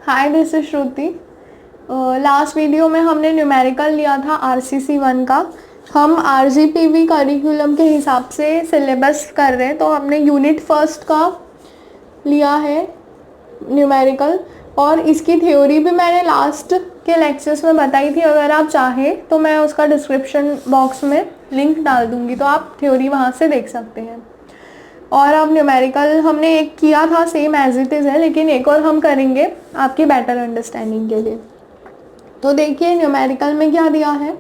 Hi, this is Shruti. Last video में हमने numerical लिया था RCC 1 का। हम RGPV करिकुलम के हिसाब से सिलेबस कर रहे हैं, तो हमने यूनिट फर्स्ट का लिया है न्यूमेरिकल, और इसकी थ्योरी भी मैंने लास्ट के लेक्चर्स में बताई थी। अगर आप चाहें तो मैं उसका डिस्क्रिप्शन बॉक्स में लिंक डाल दूँगी, तो आप थ्योरी वहाँ से देख सकते हैं। और अब न्यूमेरिकल हमने एक किया था, सेम एज इट इज़ है, लेकिन एक और हम करेंगे आपकी बेटर अंडरस्टैंडिंग के लिए। तो देखिए न्यूमेरिकल में क्या दिया है।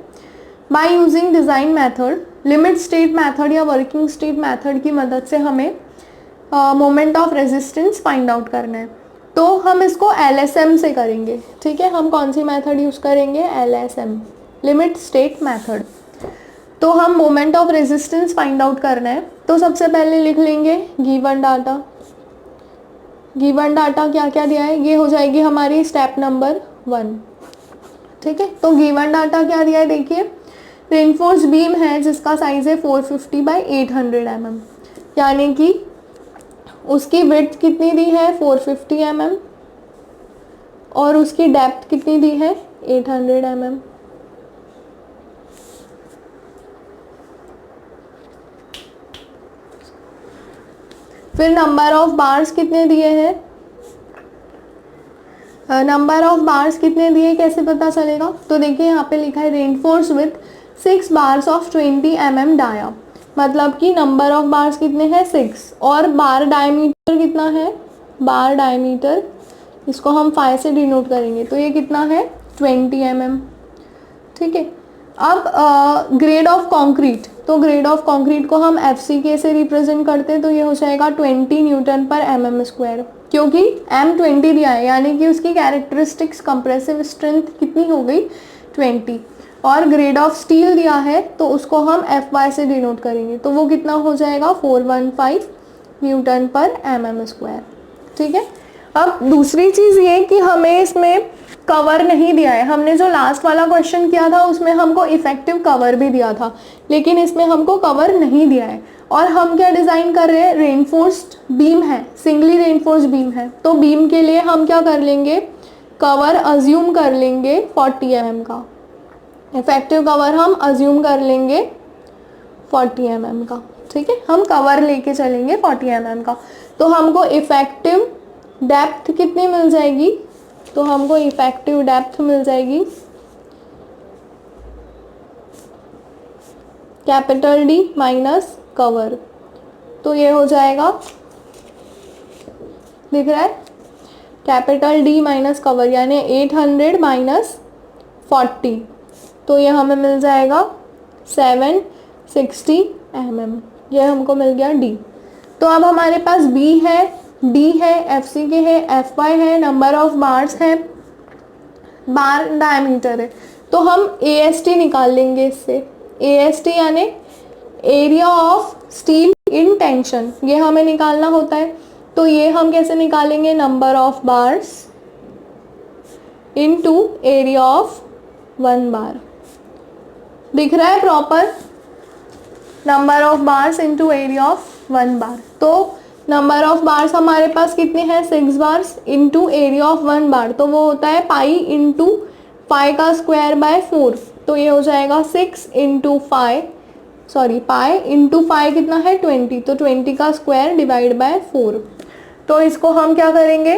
By using design method, limit state method या वर्किंग स्टेट मेथड की मदद से हमें moment of resistance find out करना है। तो हम इसको LSM से करेंगे। ठीक है, हम कौन सी मेथड यूज़ करेंगे? LSM, limit state method. तो हम moment of resistance find out करना है। तो सबसे पहले लिख लेंगे गिवन डाटा। गिवन डाटा क्या क्या दिया है, ये हो जाएगी हमारी स्टेप नंबर 1। ठीक है, तो गिवन डाटा क्या दिया है, देखिए रेनफोर्स बीम है जिसका साइज है 450 बाई 800 mm, यानी कि उसकी विड्थ कितनी दी है 450 mm और उसकी डेप्थ कितनी दी है 800 mm। फिर नंबर ऑफ बार्स कितने दिए हैं, नंबर ऑफ बार्स कितने दिए कैसे पता चलेगा? तो देखिए यहाँ पे लिखा है reinforce with 6 bars of 20 mm dia, मतलब कि नंबर ऑफ बार्स कितने हैं 6, और बार डायमीटर कितना है, बार डायमीटर इसको हम 5 से डिनोट करेंगे, तो ये कितना है 20 mm। ठीक है, अब ग्रेड ऑफ कंक्रीट, तो ग्रेड ऑफ कंक्रीट को हम FCK से रिप्रेजेंट करते हैं, तो ये हो जाएगा 20 न्यूटन पर mm², क्योंकि M 20 दिया है, यानी कि उसकी कैरेक्टरिस्टिक्स कंप्रेसिव स्ट्रेंथ कितनी हो गई 20। और ग्रेड ऑफ स्टील दिया है तो उसको हम FY से डिनोट करेंगे, तो वो कितना हो जाएगा 415 न्यूटन पर mm²। ठीक है, अब दूसरी चीज़ ये कि हमें इसमें कवर नहीं दिया है। हमने जो लास्ट वाला क्वेश्चन किया था उसमें हमको इफेक्टिव कवर भी दिया था, लेकिन इसमें हमको कवर नहीं दिया है। और हम क्या डिज़ाइन कर रहे हैं, रेनफोर्स्ड बीम है, सिंगली रेनफोर्स्ड बीम है, तो बीम के लिए हम क्या कर लेंगे, कवर अज्यूम कर लेंगे 40 mm का, इफेक्टिव कवर हम अज्यूम कर लेंगे 40 mm का। ठीक है, हम कवर लेके चलेंगे 40 mm का। तो हमको इफेक्टिव डेप्थ कितनी मिल जाएगी, तो हमको इफेक्टिव डेप्थ मिल जाएगी कैपिटल D माइनस कवर, तो ये हो जाएगा, दिख रहा है, कैपिटल D माइनस कवर यानी 800 माइनस 40, तो ये हमें मिल जाएगा 760 mm। ये हमको मिल गया D। तो अब हमारे पास B है, D है, FCK है, FY है, नंबर ऑफ बार्स है, बार डायमीटर है, तो हम AST निकाल लेंगे इससे। AST यानी area of steel in tension, ये हमें निकालना होता है। तो ये हम कैसे निकालेंगे, number of bars into area of 1 बार। दिख रहा है proper, number of bars into area of 1 बार। तो नंबर ऑफ बार्स हमारे पास कितने हैं 6 बार्स इनटू एरिया ऑफ 1 बार, तो वो होता है पाई इंटू 5 का स्क्वायर बाय 4, तो ये हो जाएगा 6 इंटू 5, सॉरी पाई इंटू 5 कितना है 20, तो 20 का स्क्वायर डिवाइड बाय 4। तो इसको हम क्या करेंगे,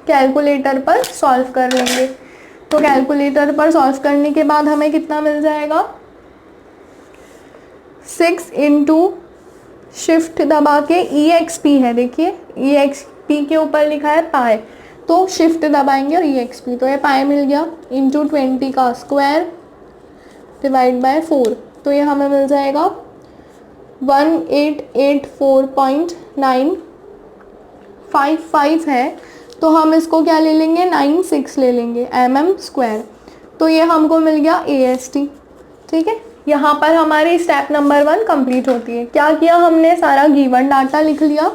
कैलकुलेटर पर सॉल्व कर लेंगे। तो कैलकुलेटर पर सॉल्व करने के बाद हमें कितना मिल जाएगा, 6 इंटू शिफ्ट दबा के EXP है, देखिए EXP के ऊपर लिखा है पाई, तो शिफ्ट दबाएंगे और EXP, तो ये पाई मिल गया इंटू 20 का स्क्वायर डिवाइड बाय 4, तो ये हमें मिल जाएगा 1884.955 है। तो हम इसको क्या ले लेंगे 96 ले लेंगे mm², तो ये हमको मिल गया AST। ठीक है, यहाँ पर हमारी स्टेप नंबर 1 कंप्लीट होती है। क्या किया हमने, सारा गिवन डाटा लिख लिया।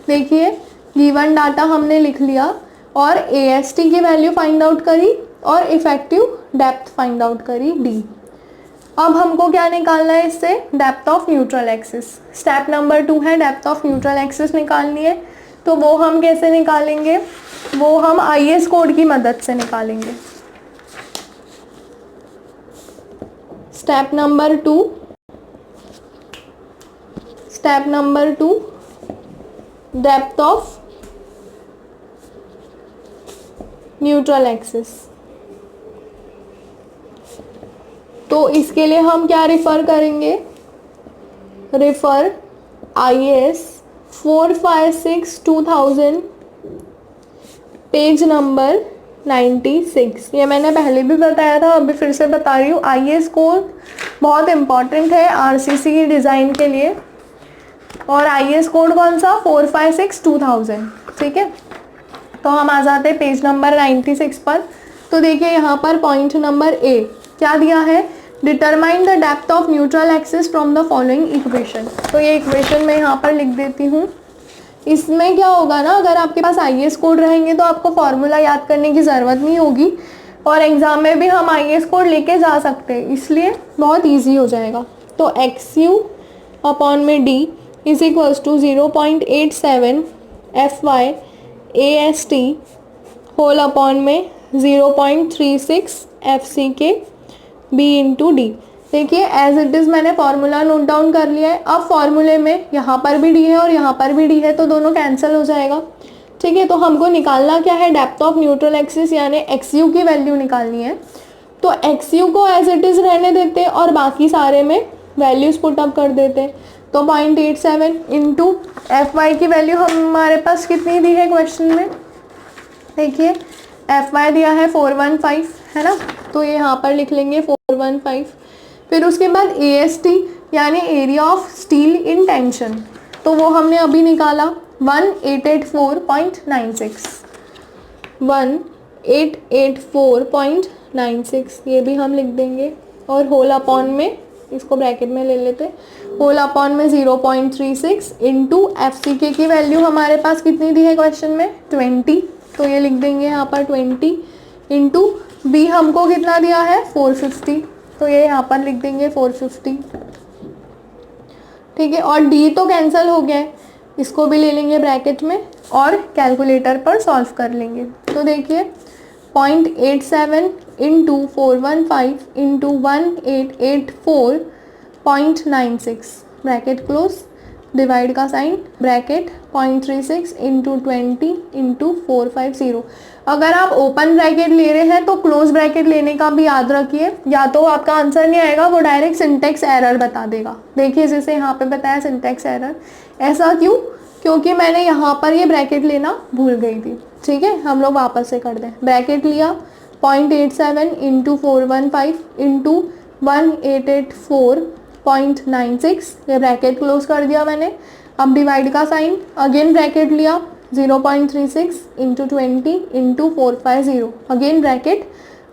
देखिए गिवन डाटा हमने लिख लिया और AST की वैल्यू फाइंड आउट करी और इफेक्टिव डेप्थ फाइंड आउट करी D। अब हमको क्या निकालना है इससे, depth of neutral axis. Step number 2 है डेप्थ ऑफ न्यूट्रल एक्सिस निकालनी है। तो वो हम कैसे निकालेंगे, वो हम IS कोड की मदद से निकालेंगे। Step number two, depth of neutral axis. तो इसके लिए हम क्या रिफर करेंगे, रिफर IS 456/2000 पेज नंबर 96। ये मैंने पहले भी बताया था, अभी फिर से बता रही हूँ। IS कोड बहुत इम्पॉर्टेंट है RCC की डिज़ाइन के लिए। और IS कोड कौन सा, 456/2000, ठीक है। तो हम आ जाते हैं पेज नंबर 96 पर। तो देखिए यहाँ पर पॉइंट नंबर A क्या दिया है, determine the depth of neutral axis from the following equation. तो ये इक्वेशन मैं यहाँ पर लिख देती हूँ। इसमें क्या होगा ना, अगर आपके पास IS कोड रहेंगे तो आपको फॉर्मूला याद करने की ज़रूरत नहीं होगी, और एग्ज़ाम में भी हम IS कोड लेके जा सकते हैं, इसलिए बहुत ईजी हो जाएगा। तो XU अपॉन में D is equals to 0.87 FY AST whole upon में 0.36 FCK B इंटू डी। देखिए एज इट इज़ मैंने फॉर्मूला नोट डाउन कर लिया है। अब फॉर्मूले में यहाँ पर भी डी है और यहाँ पर भी डी है, तो दोनों कैंसिल हो जाएगा, ठीक है। तो हमको निकालना क्या है, डेप्थ ऑफ न्यूट्रल एक्सिस यानी XU की वैल्यू निकालनी है। तो XU को एज इट इज़ रहने देते और बाकी सारे में वैल्यूज़ पुटअप कर देते। तो 0.87 इंटू FY की वैल्यू हमारे पास कितनी दी है क्वेश्चन में, देखिए FY दिया है 415, है ना। तो ये यहाँ पर लिख लेंगे 415। फिर उसके बाद AST यानी area of steel in tension, तो वो हमने अभी निकाला 1884.96, 1884.96 ये भी हम लिख देंगे। और होल अपॉन में, इसको ब्रैकेट में ले लेते, होल अपॉन में 0.36 इंटू FCK की वैल्यू हमारे पास कितनी दी है क्वेश्चन में, 20, तो ये लिख देंगे यहाँ पर 20 इंटू B हमको कितना दिया है 450, तो ये यहाँ पर लिख देंगे 450, ठीक है। और D तो कैंसिल हो गया है, इसको भी ले लेंगे ब्रैकेट में और कैलकुलेटर पर सॉल्व कर लेंगे। तो देखिए 0.87 into 415 into 1884.96 bracket close, divide का साइन, ब्रैकेट 0.36 इंटू 20 इंटू 450। अगर आप ओपन ब्रैकेट ले रहे हैं तो क्लोज ब्रैकेट लेने का भी याद रखिए, या तो आपका आंसर नहीं आएगा, वो डायरेक्ट सिंटेक्स एरर बता देगा। देखिए जैसे यहाँ पे बताया सिंटेक्स एरर, ऐसा क्यों, क्योंकि मैंने यहाँ पर ये ब्रैकेट लेना भूल गई थी, ठीक है। हम लोग वापस से कर दें, ब्रैकेट लिया 0.87 इंटू 415 इंटू 1884.96, ये ब्रैकेट क्लोज कर दिया मैंने। अब डिवाइड का साइन, अगेन ब्रैकेट लिया 0.36 into 20 into 450, again bracket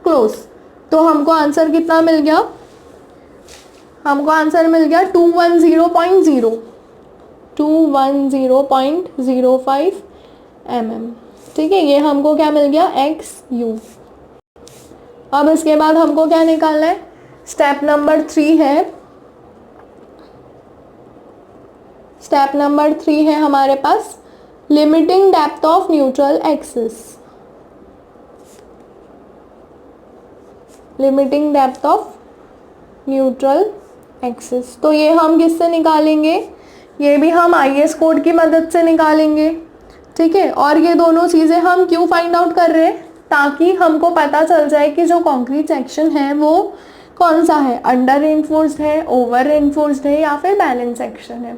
close. तो हमको आंसर कितना मिल गया, हमको आंसर मिल गया 210.05 mm, ठीक है। ये हमको क्या मिल गया, XU। अब इसके बाद हमको क्या निकालना है, स्टेप नंबर 3 है, स्टेप नंबर 3 है हमारे पास limiting depth of neutral axis, limiting depth of neutral axis. तो ये हम किससे निकालेंगे, ये भी हम IS कोड की मदद से निकालेंगे, ठीक है। और ये दोनों चीज़ें हम क्यों फाइंड आउट कर रहे हैं, ताकि हमको पता चल जाए कि जो कंक्रीट सेक्शन है वो कौन सा है, अंडर रेनफोर्स्ड है, ओवर रेनफोर्स्ड है या फिर बैलेंस सेक्शन है।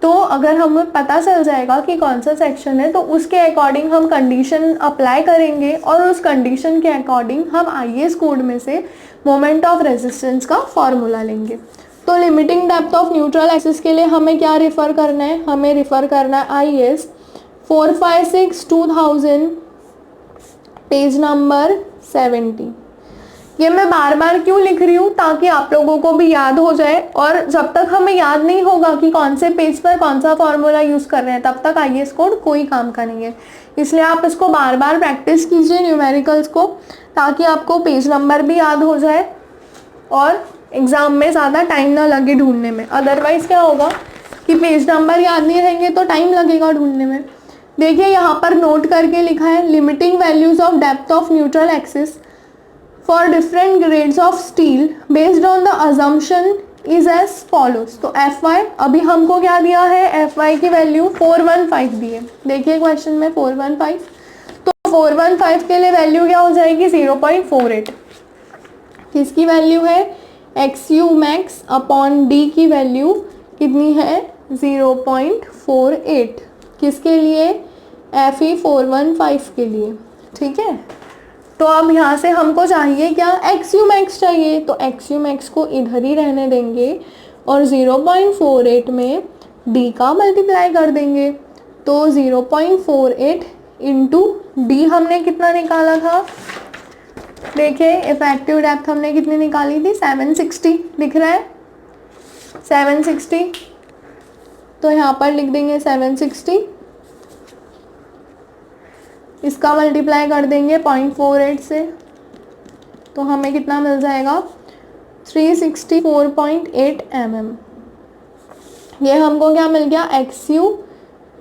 तो अगर हमें पता चल जाएगा कि कौन सा सेक्शन है तो उसके अकॉर्डिंग हम कंडीशन अप्लाई करेंगे और उस कंडीशन के अकॉर्डिंग हम IS कोड में से मोमेंट ऑफ रेजिस्टेंस का फॉर्मूला लेंगे। तो limiting depth of neutral axis के लिए हमें क्या रेफ़र करना है, हमें रेफ़र करना है IS 456/2000 पेज नंबर 70। ये मैं बार बार क्यों लिख रही हूँ, ताकि आप लोगों को भी याद हो जाए, और जब तक हमें याद नहीं होगा कि कौन से पेज पर कौन सा फॉर्मूला यूज़ कर रहे हैं तब तक IS कोड कोई काम का नहीं है। इसलिए आप इसको बार बार प्रैक्टिस कीजिए न्यूमेरिकल्स को, ताकि आपको पेज नंबर भी याद हो जाए और एग्ज़ाम में ज़्यादा टाइम ना लगे ढूंढने में। अदरवाइज़ क्या होगा कि पेज नंबर याद नहीं रहेंगे तो टाइम लगेगा ढूंढने में। देखिए यहाँ पर नोट करके लिखा है limiting values of depth of neutral axis for different grades of steel based on the assumption is as follows. तो एफ वाई अभी हमको क्या दिया है, एफ वाई की वैल्यू 415 दी है। देखिए क्वेश्चन में 415, तो 415 के लिए वैल्यू क्या हो जाएगी 0.48। किसकी वैल्यू है, x you max upon D की वैल्यू कितनी है 0.48। किसके लिए, एफ ई 415 के लिए। ठीक है, तो अब यहाँ से हमको चाहिए क्या, एक्स यू मैक्स चाहिए, तो एक्स यू मैक्स को इधर ही रहने देंगे और 0.48 में डी का मल्टीप्लाई कर देंगे। तो 0.48 इंटू डी हमने कितना निकाला था, देखिए इफेक्टिव डेप्थ हमने कितनी निकाली थी 760, दिख रहा है 760, तो यहाँ पर लिख देंगे 760, इसका मल्टीप्लाई कर देंगे 0.48 से, तो हमें कितना मिल जाएगा 364.8 mm। ये हमको क्या मिल गया, एक्स यू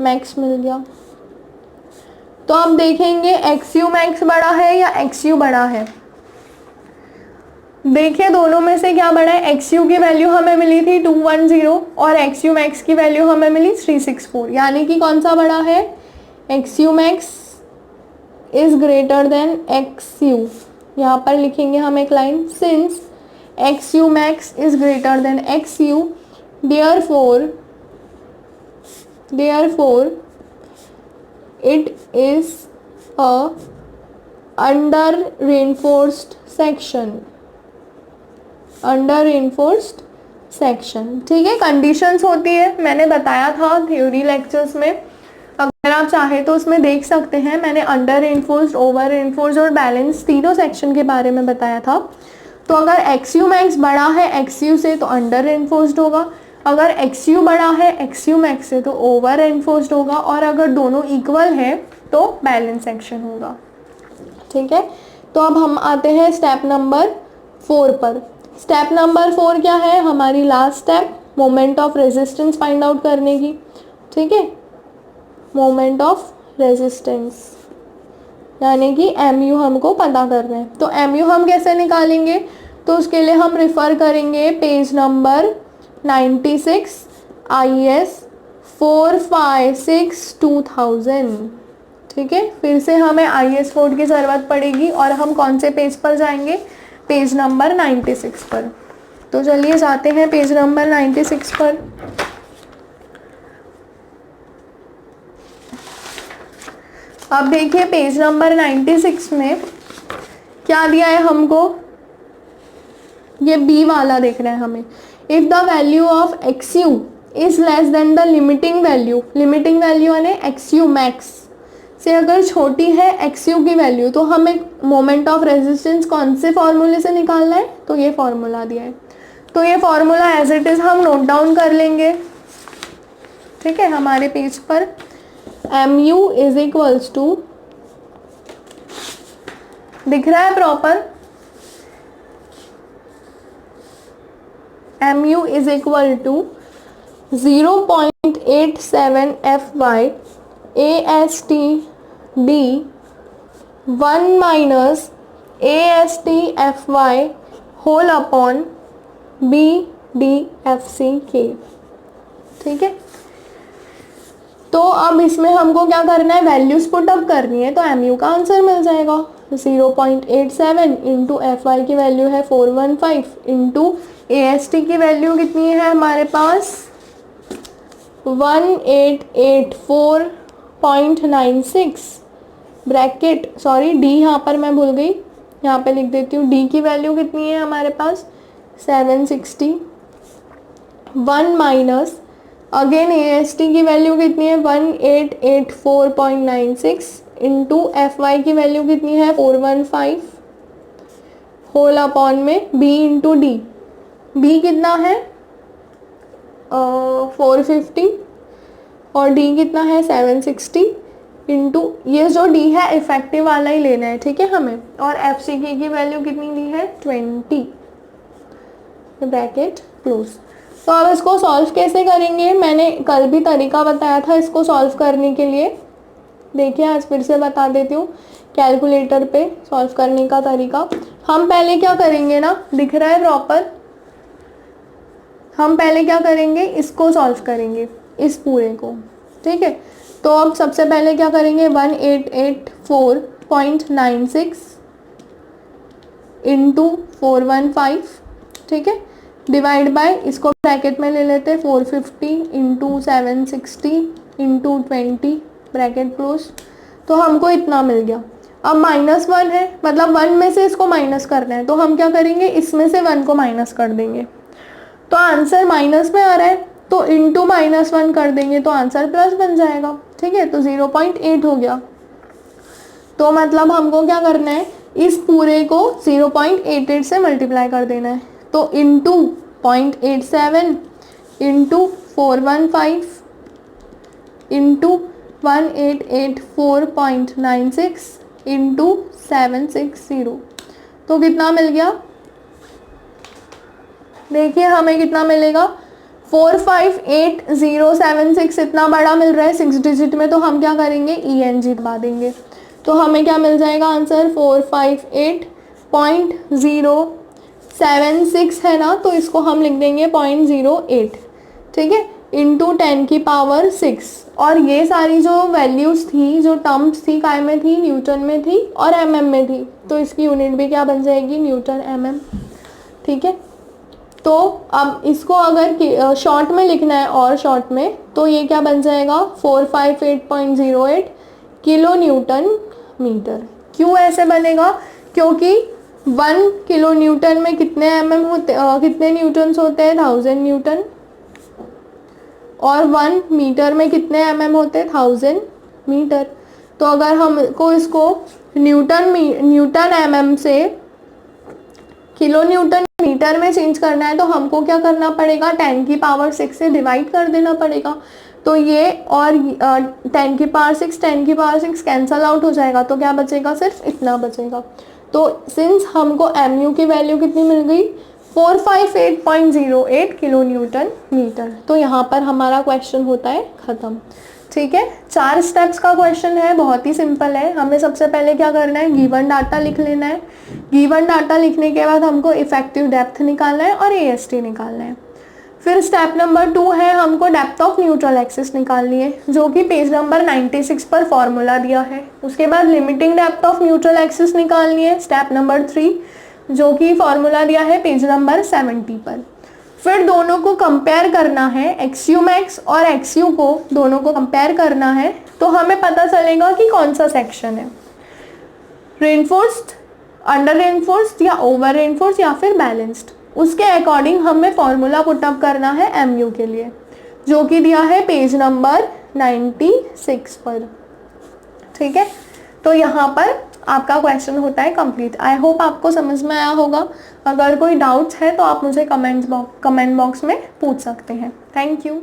मैक्स मिल गया। तो अब देखेंगे एक्स यू मैक्स बड़ा है या एक्स यू बड़ा है। देखिए दोनों में से क्या बड़ा है, एक्स यू की वैल्यू हमें मिली थी 210 और एक्स यू मैक्स की वैल्यू हमें मिली 364, यानी कि कौन सा बड़ा है, x you max is greater than x you. यहाँ पर लिखेंगे हम एक line, since x you max is greater than x you therefore it is a under reinforced section. ठीक है, कंडीशंस होती है, मैंने बताया था थ्योरी लेक्चर्स में, अगर आप चाहे तो उसमें देख सकते हैं। मैंने अंडर रेनफोर्स्ड, ओवर रेनफोर्स्ड और बैलेंस तीनों सेक्शन के बारे में बताया था। तो अगर एक्स यू मैक्स बड़ा है एक्स यू से तो अंडर रेनफोर्स्ड होगा, अगर एक्स यू बड़ा है एक्स यू मैक्स से तो ओवर रेनफोर्स्ड होगा, और अगर दोनों इक्वल है तो बैलेंस सेक्शन होगा। ठीक है, तो अब हम आते हैं स्टेप नंबर 4 पर। स्टेप नंबर 4 क्या है, हमारी last step, moment of resistance find out करने की। ठीक है, मोमेंट ऑफ रेजिस्टेंस यानी कि एम यू हमको पता करना है। तो एम यू हम कैसे निकालेंगे, तो उसके लिए हम रिफ़र करेंगे पेज नंबर 96 IS 456-2000। ठीक है, फिर से हमें IS कोड की ज़रूरत पड़ेगी और हम कौन से पेज पर जाएंगे, पेज नंबर 96 पर। तो चलिए जाते हैं पेज नंबर 96 पर। अब देखिए पेज नंबर 96 में क्या दिया है हमको, ये बी वाला देख रहे हैं हमें। If the value of x you is less than the limiting value यानी एक्स यू मैक्स से अगर छोटी है एक्स यू की वैल्यू, तो हमें मोमेंट ऑफ रेजिस्टेंस कौन से फॉर्मूले से निकालना है, तो ये फॉर्मूला दिया है। तो ये फॉर्मूला एज इट इज हम नोट डाउन कर लेंगे। ठीक है, हमारे पेज पर M U is equals to, दिख रहा है proper, M U is equal to 0.87 FY AST D 1 minus AST FY whole upon BDFC K। ठीक है, तो अब इसमें हमको क्या करना है, वैल्यूज पुट अप करनी है, तो एम यू का आंसर मिल जाएगा 0.87 इंटू एफ वाई की वैल्यू है 415 इंटू ए एस टी की वैल्यू कितनी है हमारे पास 1884.96 ब्रैकेट, सॉरी डी यहाँ पर मैं भूल गई, यहाँ पे लिख देती हूँ। डी की वैल्यू कितनी है हमारे पास 760, 1 minus again A S T की वैल्यू कितनी है 1884.96 इंटू एफ वाई की वैल्यू कितनी है 415 होल अपॉन में बी इंटू डी, बी कितना है 450 और डी कितना है 760 इंटू ये जो डी है इफेक्टिव वाला ही लेना है, ठीक है हमें, और एफ सी की वैल्यू कितनी दी है 20 ब्रैकेट क्लोज। तो अब इसको सॉल्व कैसे करेंगे, मैंने कल भी तरीका बताया था इसको सॉल्व करने के लिए। देखिए आज फिर से बता देती हूँ कैलकुलेटर पे सॉल्व करने का तरीका। हम पहले क्या करेंगे ना, दिख रहा है प्रॉपर, हम पहले क्या करेंगे, इसको सॉल्व करेंगे, इस पूरे को, ठीक है। तो अब सबसे पहले क्या करेंगे, 1884.96 इंटू 415, ठीक है, डिवाइड बाय, इसको ब्रैकेट में ले लेते हैं, 450 इंटू 760 इंटू 20 ब्रैकेट क्लोज। तो हमको इतना मिल गया। अब -1 है, मतलब 1 में से इसको माइनस करना है, तो हम क्या करेंगे, इसमें से 1 को माइनस कर देंगे। तो आंसर माइनस में आ रहा है, तो इंटू -1 कर देंगे तो आंसर प्लस बन जाएगा, ठीक है। तो 0.8 हो गया। तो मतलब हमको क्या करना है, इस पूरे को 0.88 से मल्टीप्लाई कर देना है। तो इंटू 0.87 इंटू 415 इंटू 1884.96 इंटू 760, तो कितना मिल गया, देखिए हमें कितना मिलेगा, 458076, इतना बड़ा मिल रहा है 6 डिजिट में, तो हम क्या करेंगे, ENG दबा देंगे। तो हमें क्या मिल जाएगा आंसर, 458.076 है ना, तो इसको हम लिख देंगे 0.08, ठीक है, इंटू 10 की पावर 6। और ये सारी जो वैल्यूज़ थी, जो टर्म्स थी, काय में थी, न्यूटन में थी और mm में थी, तो इसकी यूनिट भी क्या बन जाएगी, न्यूटन mm, ठीक है। तो अब इसको अगर शॉर्ट में लिखना है और शॉर्ट में, तो ये क्या बन जाएगा, 458.08 किलो न्यूटन मीटर। क्यों ऐसे बनेगा, क्योंकि 1 किलो न्यूटन में कितने mm होते, कितने न्यूटन्स होते हैं, 1000 न्यूटन, और 1 मीटर में कितने mm होते हैं, 1000 मीटर। तो अगर हमको इसको न्यूटन mm से किलो न्यूटन मीटर में चेंज करना है, तो हमको क्या करना पड़ेगा, 10 की पावर 6 से डिवाइड कर देना पड़ेगा। तो ये और 10 की पावर 6 10 की पावर 6 कैंसल आउट हो जाएगा, तो क्या बचेगा, सिर्फ इतना बचेगा। तो सिंस हमको mu की वैल्यू कितनी मिल गई, 458.08 किलो न्यूटन मीटर। तो यहाँ पर हमारा क्वेश्चन होता है ख़त्म, ठीक है। 4 स्टेप्स का क्वेश्चन है, बहुत ही सिंपल है। हमें सबसे पहले क्या करना है, गिवन डाटा लिख लेना है। गिवन डाटा लिखने के बाद हमको इफेक्टिव डेप्थ निकालना है और AST निकालना है। फिर स्टेप नंबर 2 है, हमको डेप्थ ऑफ न्यूट्रल एक्सिस निकालनी है, जो कि पेज नंबर 96 पर फॉर्मूला दिया है। उसके बाद limiting depth of neutral axis निकालनी है, स्टेप नंबर 3, जो कि फॉर्मूला दिया है पेज नंबर 70 पर। फिर दोनों को कंपेयर करना है, XU मैक्स और XU को दोनों को कंपेयर करना है, तो हमें पता चलेगा कि कौन सा सेक्शन है, रेनफोर्स्ड, अंडर रेनफोर्स्ड या ओवर रेनफोर्स्ड या फिर बैलेंस्ड। उसके अकॉर्डिंग हमें फॉर्मूला पुटअप करना है MU के लिए, जो कि दिया है पेज नंबर 96 पर, ठीक है। तो यहाँ पर आपका क्वेश्चन होता है कंप्लीट। आई होप आपको समझ में आया होगा। अगर कोई डाउट्स है तो आप मुझे कमेंट बॉक्स में पूछ सकते हैं। Thank you.